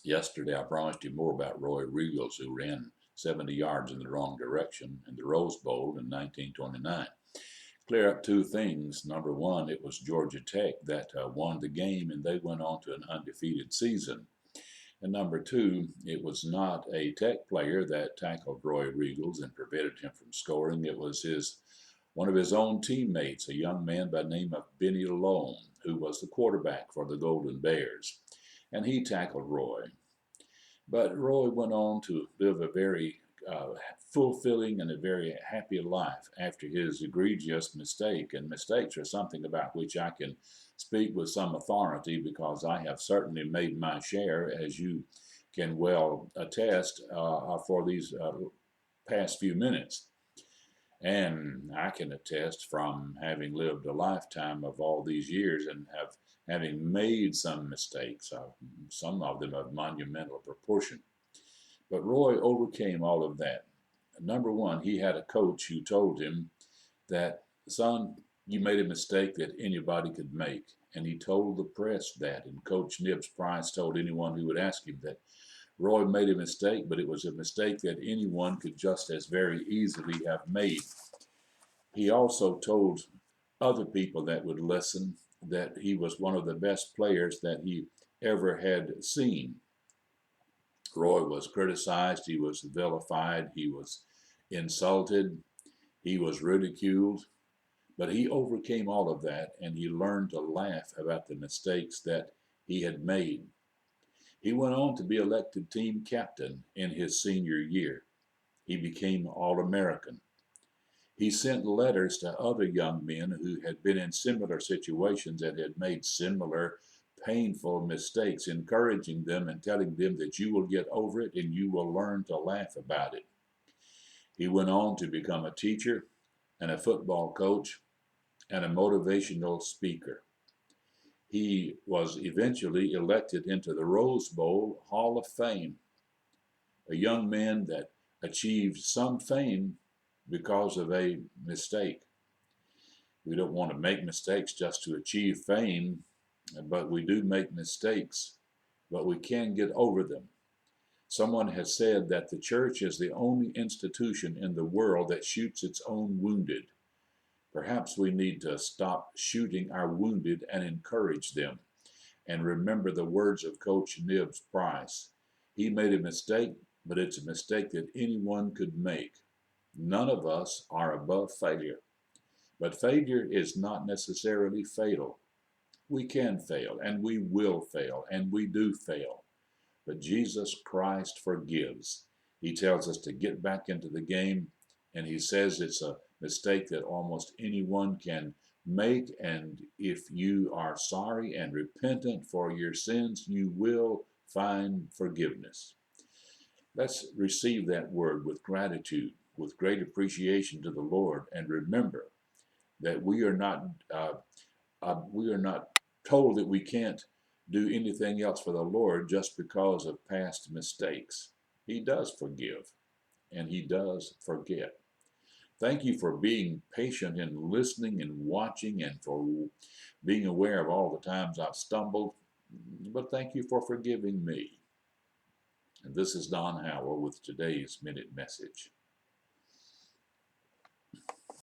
Yesterday, I promised you more about Roy Riegels, who ran 70 yards in the wrong direction in the Rose Bowl in 1929. Clear up two things. Number one, it was Georgia Tech that won the game, and they went on to an undefeated season. And number two, it was not a Tech player that tackled Roy Riegels and prevented him from scoring. It was one of his own teammates, a young man by the name of Benny Lone, who was the quarterback for the Golden Bears. And he tackled Roy. But Roy went on to live a very fulfilling and a very happy life after his egregious mistake. And mistakes are something about which I can speak with some authority because I have certainly made my share, as you can well attest for these past few minutes. And I can attest from having lived a lifetime of all these years and having made some mistakes, some of them of monumental proportion. But Roy overcame all of that. Number one, he had a coach who told him that, son, you made a mistake that anybody could make. And he told the press that. And Coach Nibs Price told anyone who would ask him that Roy made a mistake, but it was a mistake that anyone could just as very easily have made. He also told other people that would listen that he was one of the best players that he ever had seen. Roy was criticized, he was vilified, he was insulted, he was ridiculed, but he overcame all of that and he learned to laugh about the mistakes that he had made. He went on to be elected team captain in his senior year. He became All-American. He sent letters to other young men who had been in similar situations and had made similar painful mistakes, encouraging them and telling them that you will get over it and you will learn to laugh about it. He went on to become a teacher and a football coach and a motivational speaker. He was eventually elected into the Rose Bowl Hall of Fame, a young man that achieved some fame because of a mistake. We don't want to make mistakes just to achieve fame, but we do make mistakes, but we can get over them. Someone has said that the church is the only institution in the world that shoots its own wounded. Perhaps we need to stop shooting our wounded and encourage them. And remember the words of Coach Nibs Price. He made a mistake, but it's a mistake that anyone could make. None of us are above failure. But failure is not necessarily fatal. We can fail, and we will fail, and we do fail. But Jesus Christ forgives. He tells us to get back into the game, and he says it's a mistake that almost anyone can make, and if you are sorry and repentant for your sins, you will find forgiveness. Let's receive that word with gratitude, with great appreciation to the Lord, and remember that we are not told that we can't do anything else for the Lord just because of past mistakes. He does forgive, and he does forget. Thank you for being patient and listening and watching and for being aware of all the times I've stumbled. But thank you for forgiving me. And this is Don Howell with today's Minute Message.